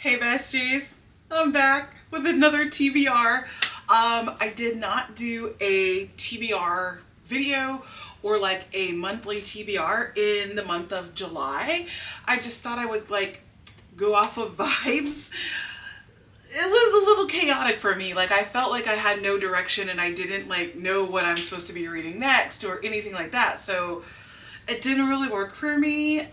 Hey besties, I'm back with another TBR. I did not do a TBR video or like a monthly TBR in the month of July. I just thought I would like go off of vibes. It was a little chaotic for me. Like I felt like I had no direction and I didn't like know what I'm supposed to be reading next or anything like that. So it didn't really work for me.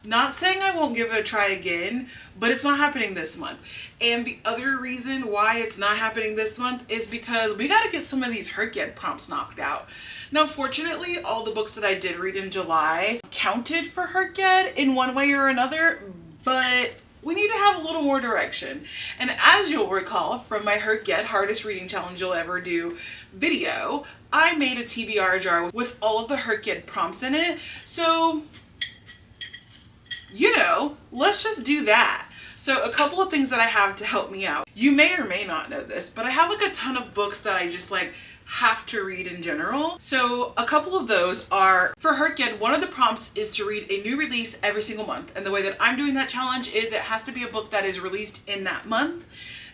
Not saying I won't give it a try again, but it's not happening this month. And the other reason why it's not happening this month is because we got to get some of these hrcyed prompts knocked out. Now, fortunately, all the books that I did read in July counted for hrcyed in one way or another, but we need to have a little more direction. And as you'll recall from my hrcyed hardest reading challenge you'll ever do video, I made a TBR jar with all of the hrcyed prompts in it. So, you know, let's just do that. So a couple of things that I have to help me out. You may or may not know this, but I have like a ton of books that I just like have to read in general. So a couple of those are, for hrcyed, one of the prompts is to read a new release every single month. And the way that I'm doing that challenge is it has to be a book that is released in that month.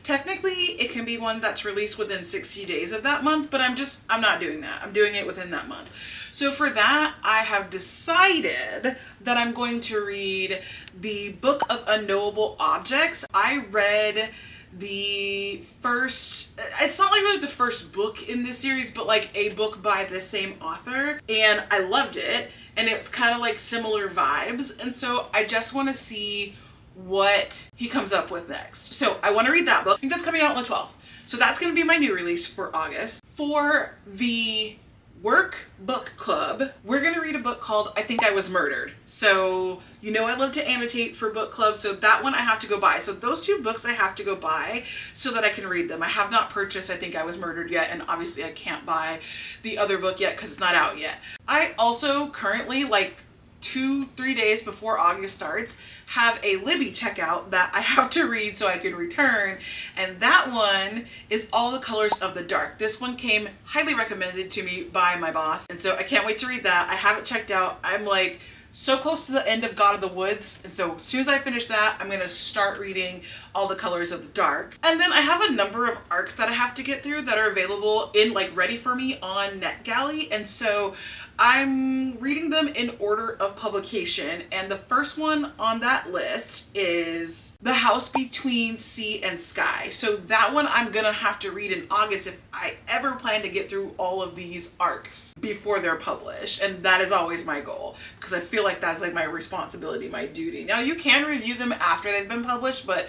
Technically, it can be one that's released within 60 days of that month, but I'm not doing that. I'm doing it within that month. So for that, I have decided that I'm going to read the Book of Unknowable Objects. I read the first, it's not like really the first book in this series, but like a book by the same author, and I loved it, and it's kind of like similar vibes, and so I just want to see what he comes up with next. So I want to read that book. I think that's coming out on the 12th. So that's going to be my new release for August. For the work book club, we're going to read a book called I Think I Was Murdered. So you know I love to annotate for book clubs, so that one I have to go buy. So those two books I have to go buy so that I can read them. I have not purchased I Think I Was Murdered yet, and obviously I can't buy the other book yet because it's not out yet. I also currently, like 2-3 days before August starts, have a Libby checkout that I have to read so I can return, and that one is All the Colors of the Dark. This one came highly recommended to me by my boss, and so I can't wait to read that. I have it checked out. I'm like so close to the end of God of the Woods, and so as soon as I finish that, I'm gonna start reading All the Colors of the Dark. And then I have a number of arcs that I have to get through that are available in like ready for me on NetGalley, and so I'm reading them in order of publication, and the first one on that list is The House Between Sea and Sky. So that one I'm gonna have to read in August if I ever plan to get through all of these arcs before they're published, and that is always my goal because I feel like that's like my responsibility, my duty. Now you can review them after they've been published, but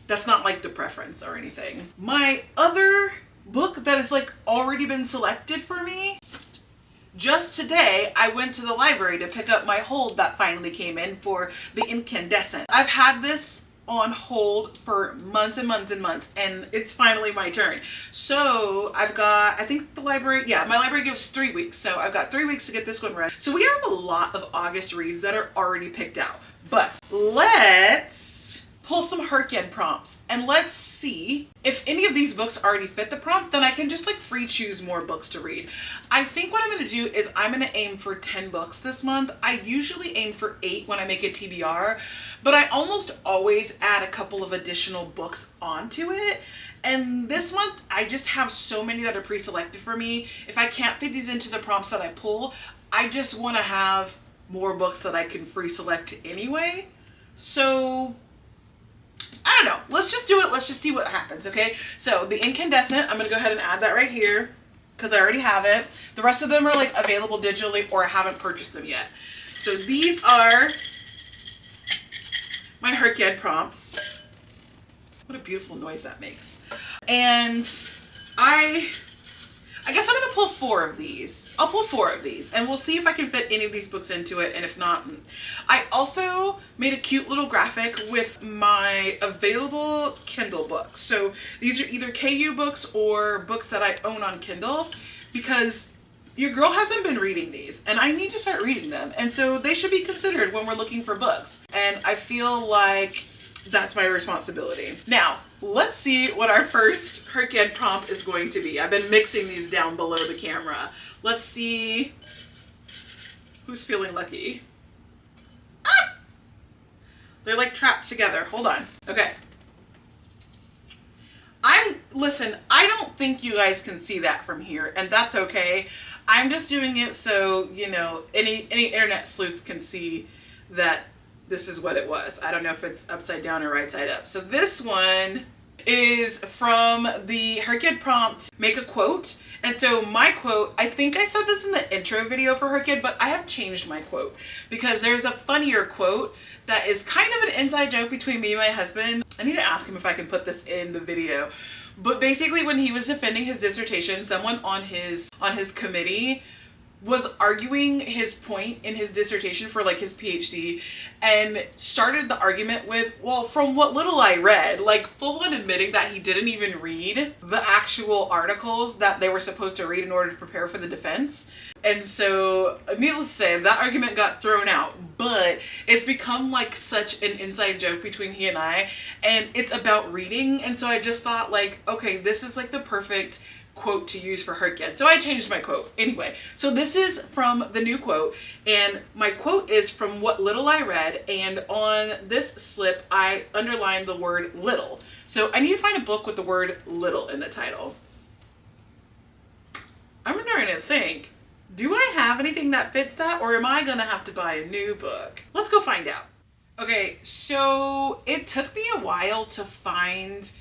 that's not like the preference or anything. My other book that has like already been selected for me, just today, I went to the library to pick up my hold that finally came in for The Incandescent. I've had this on hold for months and months and months, and it's finally my turn. So I've got, I think the library, yeah, my library gives 3 weeks. So I've got 3 weeks to get this one read. So we have a lot of August reads that are already picked out. But let's pull some hrcyed prompts and let's see if any of these books already fit the prompt. Then I can just like free choose more books to read. I think what I'm going to do is I'm going to aim for 10 books this month. I usually aim for 8 when I make a TBR, but I almost always add a couple of additional books onto it. And this month I just have so many that are pre-selected for me. If I can't fit these into the prompts that I pull, I just want to have more books that I can free select anyway. So I don't know. Let's just do it. Let's just see what happens, okay? So The Incandescent, I'm going to go ahead and add that right here because I already have it. The rest of them are like available digitally or I haven't purchased them yet. So these are my hrcyed prompts. What a beautiful noise that makes. And I guess I'm going to pull 4 of these. I'll pull 4 of these and we'll see if I can fit any of these books into it, and if not, I also made a cute little graphic with my available Kindle books. So these are either KU books or books that I own on Kindle, because your girl hasn't been reading these and I need to start reading them, and so they should be considered when we're looking for books, and I feel like that's my responsibility. Now, let's see what our first hrcyed prompt is going to be. I've been mixing these down below the camera. Let's see who's feeling lucky. Ah! They're like trapped together. Hold on. Okay. Listen, I don't think you guys can see that from here, and that's okay. I'm just doing it so, you know, any internet sleuths can see that this is what it was. I don't know if it's upside down or right side up. So this one is from the hrcyed prompt, make a quote. And so my quote, I think I said this in the intro video for hrcyed, but I have changed my quote because there's a funnier quote that is kind of an inside joke between me and my husband. I need to ask him if I can put this in the video. But basically when he was defending his dissertation, someone on his committee was arguing his point in his dissertation for like his PhD and started the argument with, well, from what little I read, like full on admitting that he didn't even read the actual articles that they were supposed to read in order to prepare for the defense. And so needless to say, that argument got thrown out, but it's become like such an inside joke between he and I, and it's about reading. And so I just thought like, okay, this is like the perfect quote to use for hrcyed. So I changed my quote. Anyway, so this is from the new quote, and my quote is from what little I read, and on this slip I underlined the word little. So I need to find a book with the word little in the title. I'm starting to think, do I have anything that fits that, or am I gonna have to buy a new book? Let's go find out. Okay, so it took me a while to find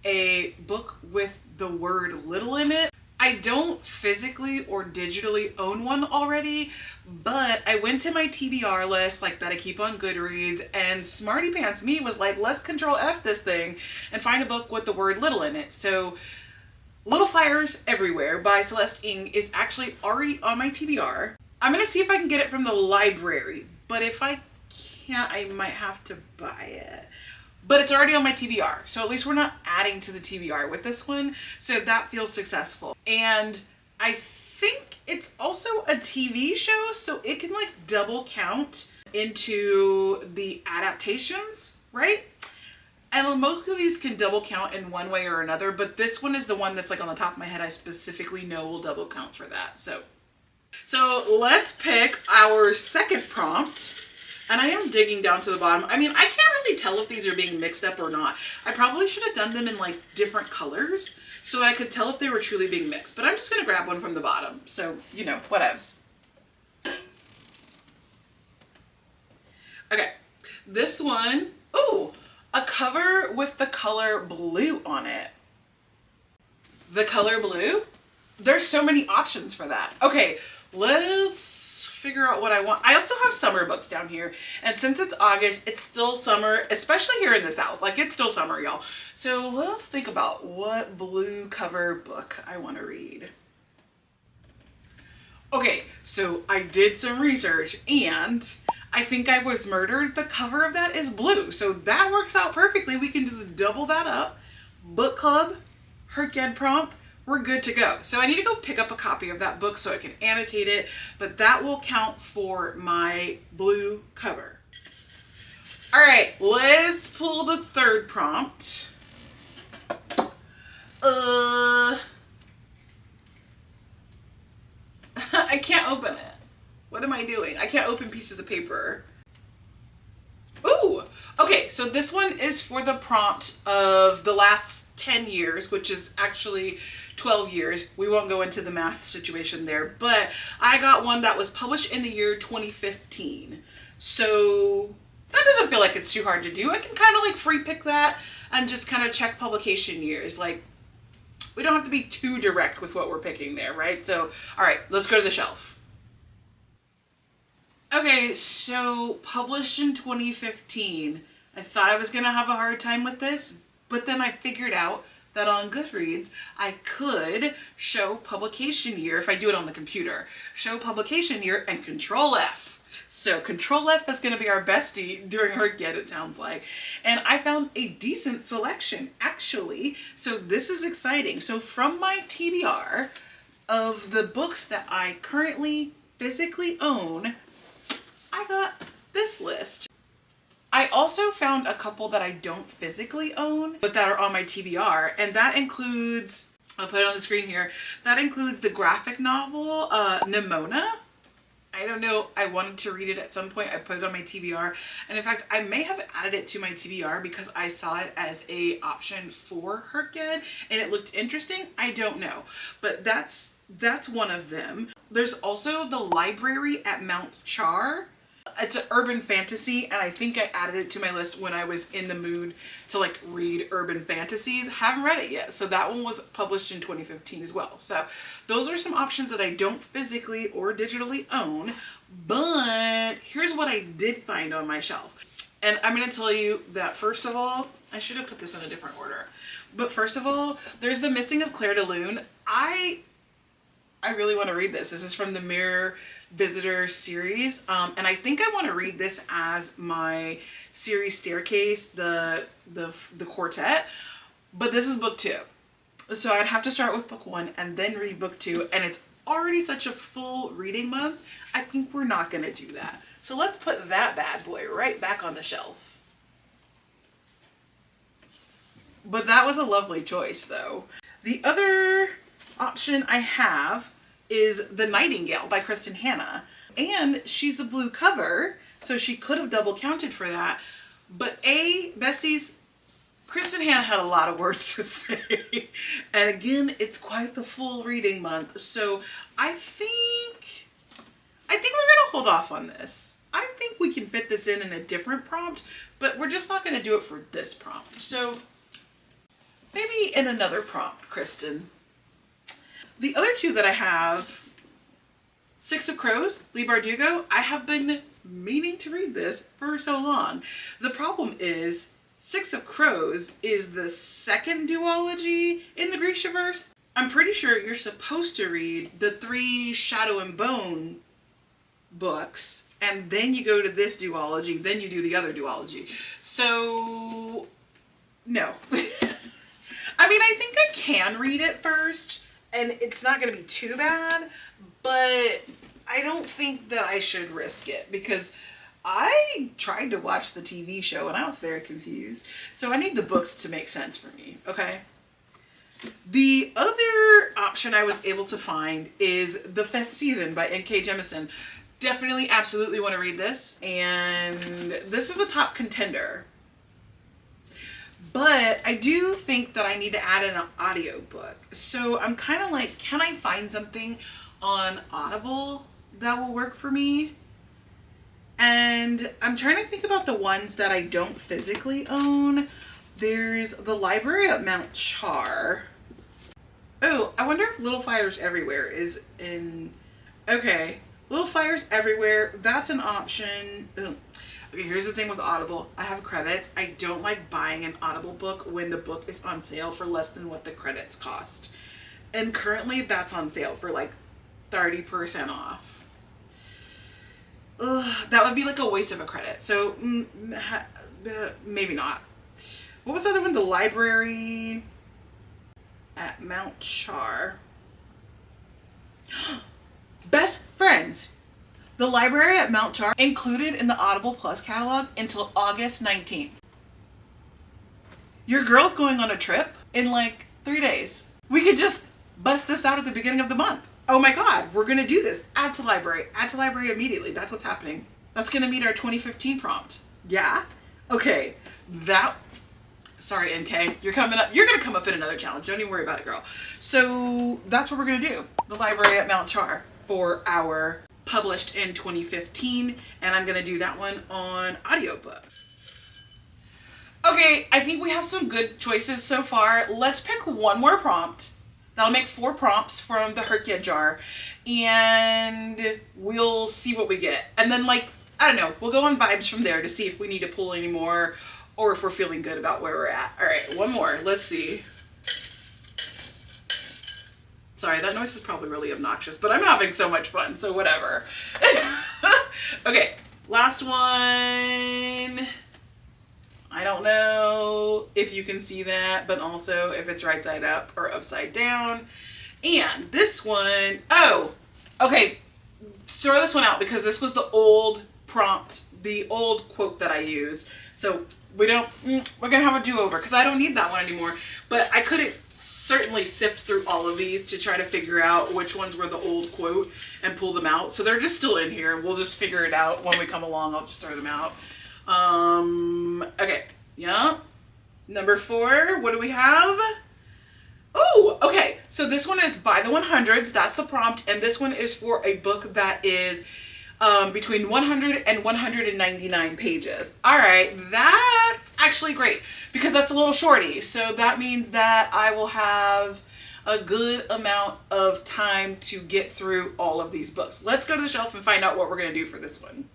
a book with the word little in it. I don't physically or digitally own one already, but I went to my TBR list like that I keep on Goodreads, and Smarty Pants Me was like, let's control F this thing and find a book with the word little in it. So Little Fires Everywhere by Celeste Ng is actually already on my TBR. I'm gonna see if I can get it from the library, but if I can't, I might have to buy it. But it's already on my TBR, so at least we're not adding to the TBR with this one, so that feels successful. And I think it's also a TV show, so it can like double count into the adaptations, right? And most of these can double count in one way or another, but this one is the one that's like on the top of my head I specifically know will double count for that. So let's pick our second prompt. And I am digging down to the bottom. I mean, I can't really tell if these are being mixed up or not. I probably should have done them in like different colors so I could tell if they were truly being mixed. But I'm just gonna grab one from the bottom. So, you know, whatevs. Okay, this one, ooh, a cover with the color blue on it. The color blue? There's so many options for that. Okay, let's figure out what I want. I also have summer books down here, and since it's August, it's still summer, especially here in the South. Like, it's still summer, y'all. So let's think about what blue cover book I want to read. Okay, so I did some research, and I Think I Was Murdered, the cover of that is blue, so that works out perfectly. We can just double that up. Book club, hrcyed prompt, we're good to go. So I need to go pick up a copy of that book so I can annotate it, but that will count for my blue cover. All right, let's pull the third prompt. I can't open it. What am I doing? I can't open pieces of paper. Ooh, okay, so this one is for the prompt of the last 10 years, which is actually 12 years. We won't go into the math situation there, but I got one that was published in the year 2015. So that doesn't feel like it's too hard to do. I can kind of like free pick that and just kind of check publication years. Like, we don't have to be too direct with what we're picking there, right? So, all right, let's go to the shelf. Okay, so published in 2015. I thought I was gonna have a hard time with this, but then I figured out that on Goodreads, I could show publication year if I do it on the computer. Show publication year and Control F. So Control F is gonna be our bestie during hrcyed, it sounds like. And I found a decent selection, actually. So this is exciting. So from my TBR of the books that I currently physically own, I got this list. I also found a couple that I don't physically own, but that are on my TBR, and that includes, I'll put it on the screen here, that includes the graphic novel, Nimona. I don't know. I wanted to read it at some point. I put it on my TBR. And in fact, I may have added it to my TBR because I saw it as a option for hrcyed and it looked interesting. I don't know. But that's one of them. There's also The Library at Mount Char. It's an urban fantasy, and I think I added it to my list when I was in the mood to like read urban fantasies. Haven't read it yet. So that one was published in 2015 as well. So those are some options that I don't physically or digitally own, but here's what I did find on my shelf. And I'm going to tell you that first of all, I should have put this in a different order, but first of all, there's The Missing of Claire de Lune. I really want to read this. This is from the Mirror Visitor series, and I think I want to read this as my series staircase, the quartet, but this is book 2, so I'd have to start with book 1 and then read book 2, and it's already such a full reading month. I think we're not going to do that, so let's put that bad boy right back on the shelf. But that was a lovely choice though. The other option I have is The Nightingale by Kristen Hanna, and she's a blue cover, so she could have double counted for that. But besties, Kristen Hanna had a lot of words to say, and again, it's quite the full reading month, so I think we're gonna hold off on this. I think we can fit this in a different prompt, but we're just not gonna do it for this prompt. So maybe in another prompt, Kristen. The other two that I have, Six of Crows, Leigh Bardugo. I have been meaning to read this for so long. The problem is Six of Crows is the second duology in the Grishaverse. I'm pretty sure you're supposed to read the 3 Shadow and Bone books, and then you go to this duology, then you do the other duology. So, no. I mean, I think I can read it first, and it's not going to be too bad, but I don't think that I should risk it because I tried to watch the TV show and I was very confused. So I need the books to make sense for me, okay? The other option I was able to find is The Fifth Season by N.K. Jemisin. Definitely, absolutely want to read this, and this is a top contender. But I do think that I need to add in an audiobook. So I'm kind of like, can I find something on Audible that will work for me? And I'm trying to think about the ones that I don't physically own. There's The Library at Mount Char. Oh, I wonder if Little Fires Everywhere is in... Okay, Little Fires Everywhere, that's an option. Ugh. Okay, here's the thing with Audible. I have credits. I don't like buying an Audible book when the book is on sale for less than what the credits cost. And currently that's on sale for like 30% off. Ugh, that would be like a waste of a credit. So maybe not. What was the other one? The Library at Mount Char. Best Friends. The Library at Mount Char included in the Audible Plus catalog until August 19th. Your girl's going on a trip in like 3 days. We could just bust this out at the beginning of the month. Oh my God, we're gonna do this. Add to library immediately. That's what's happening. That's gonna meet our 2015 prompt. Yeah? Okay, sorry NK, you're gonna come up in another challenge. Don't even worry about it, girl. So that's what we're gonna do. The Library at Mount Char for our published in 2015, and I'm gonna do that one on audiobook. Okay, I think we have some good choices so far. Let's pick one more prompt. That'll make 4 prompts from the hrcyed jar, and we'll see what we get. And then, like, I don't know, we'll go on vibes from there to see if we need to pull any more or if we're feeling good about where we're at. All right, one more. Let's see. Sorry, that noise is probably really obnoxious, but I'm having so much fun, so whatever. Okay, last one. I don't know if you can see that, but also if it's right side up or upside down. And this one, oh, okay, throw this one out because this was the old prompt, the old quote that I use. So we're gonna have a do-over because I don't need that one anymore. But I couldn't certainly sift through all of these to try to figure out which ones were the old quote and pull them out. So they're just still in here. We'll just figure it out when we come along. I'll just throw them out. Okay, yeah. Number 4, what do we have? Oh, okay. So this one is by the 100s. That's the prompt. And this one is for a book that is between 100 and 199 pages. All right, that's actually great because that's a little shorty. So that means that I will have a good amount of time to get through all of these books. Let's go to the shelf and find out what we're going to do for this one.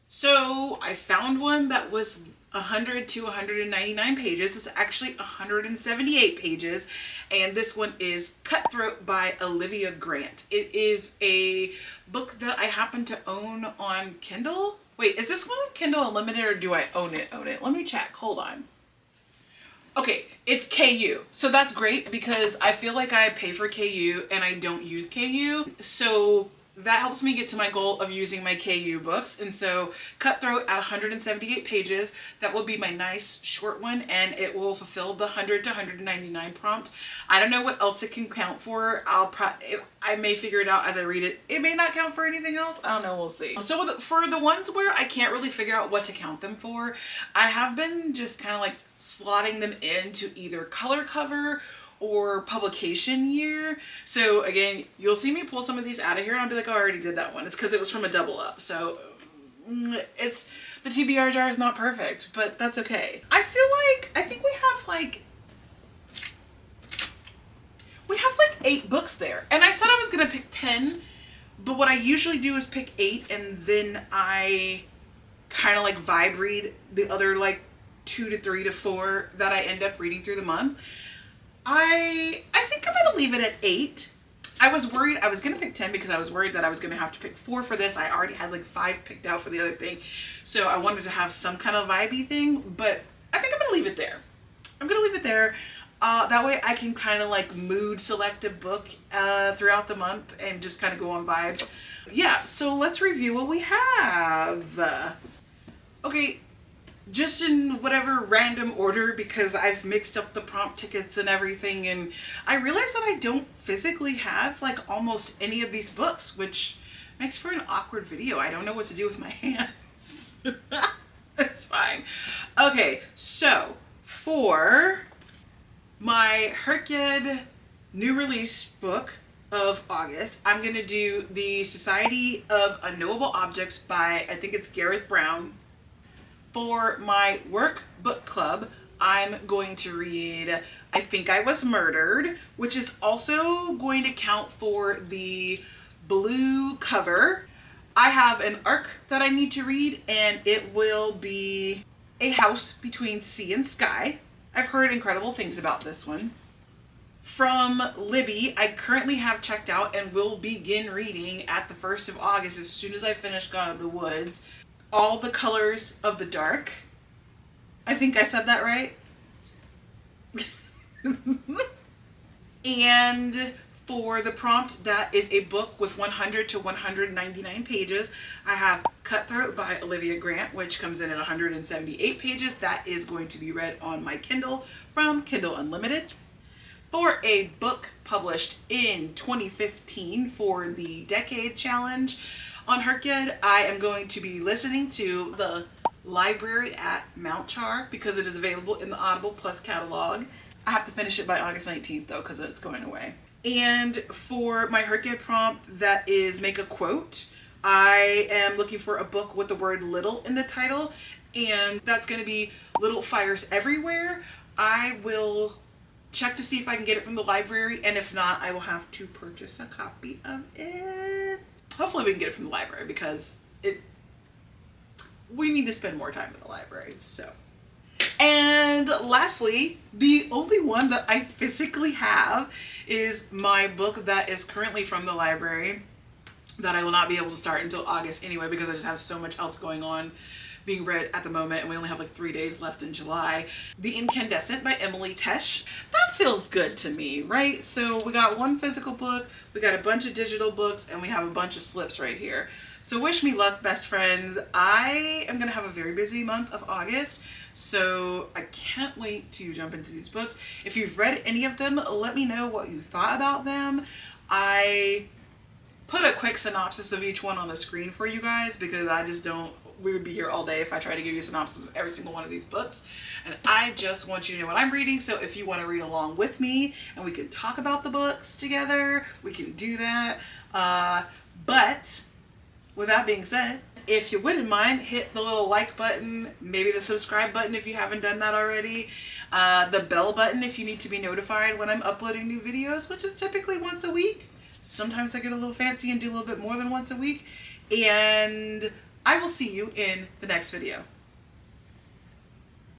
So I found one that was 100 to 199 pages. It's actually 178 pages. And this one is Cutthroat by Olivia Grant. It is a book that I happen to own on Kindle. Wait, is this one on Kindle Unlimited or do I own it? Let me check. Hold on. Okay, it's KU. So that's great because I feel like I pay for KU and I don't use KU. So that helps me get to my goal of using my KU books. And so Cutthroat at 178 pages, that will be my nice short one and it will fulfill the 100 to 199 prompt. I don't know what else it can count for. I may figure it out as I read it. It may not count for anything else. I don't know. We'll see. So for the ones where I can't really figure out what to count them for, I have been just kind of like slotting them into either color cover or publication year. So again, you'll see me pull some of these out of here and I'll be like, oh, I already did that one. It's because it was from a double up. So it's, the TBR jar is not perfect, but that's okay. I think we have like 8 books there. And I said I was gonna pick 10, but what I usually do is pick 8 and then I kind of like vibe read the other like 2 to 3 to 4 that I end up reading through the month. I think I'm gonna leave it at 8. I was worried I was gonna pick 10 because I was worried that I was gonna have to pick 4 for this. I already had like 5 picked out for the other thing. So I wanted to have some kind of vibey thing, but I think I'm gonna leave it there. That way I can kind of like mood select a book throughout the month and just kind of go on vibes. Yeah, so let's review what we have. Okay. Just in whatever random order because I've mixed up the prompt tickets and everything, and I realized that I don't physically have like almost any of these books, which makes for an awkward video. I don't know what to do with my hands. It's fine. Okay, so for my hrcyed new release book of August, I'm going to do The Society of Unknowable Objects by, I think it's Gareth Brown. For my work book club, I'm going to read I Think I Was Murdered, which is also going to count for the blue cover. I have an arc that I need to read and it will be A House Between Sea and Sky. I've heard incredible things about this one. From Libby, I currently have checked out and will begin reading at the 1st of August as soon as I finish Gone of the Woods. All the Colors of the Dark. I think I said that right. And for the prompt, that is a book with 100 to 199 pages. I have Cutthroat by Olivia Grant, which comes in at 178 pages. That is going to be read on my Kindle from Kindle Unlimited. For a book published in 2015 for the Decade Challenge, on hrcyed, I am going to be listening to The Library at Mount Char because it is available in the Audible Plus catalog. I have to finish it by August 19th though because it's going away. And for my hrcyed prompt, that is Make a Quote. I am looking for a book with the word little in the title, and that's going to be Little Fires Everywhere. I will check to see if I can get it from the library, and if not, I will have to purchase a copy of it. Hopefully we can get it from the library because we need to spend more time at the library, so. And lastly, the only one that I physically have is my book that is currently from the library that I will not be able to start until August anyway because I just have so much else going on being read at the moment, and we only have like 3 days left in July. The Incandescent by Emily Tesh. That feels good to me, right? So we got one physical book, we got a bunch of digital books, and we have a bunch of slips right here. So wish me luck, best friends. I am gonna have a very busy month of August, so I can't wait to jump into these books. If you've read any of them, let me know what you thought about them. I put a quick synopsis of each one on the screen for you guys because I just don't, we would be here all day if I try to give you a synopsis of every single one of these books. And I just want you to know what I'm reading. So if you want to read along with me and we can talk about the books together, we can do that. But with that being said, if you wouldn't mind, hit the little like button, maybe the subscribe button if you haven't done that already, the bell button if you need to be notified when I'm uploading new videos, which is typically once a week. Sometimes I get a little fancy and do a little bit more than once a week. And I will see you in the next video.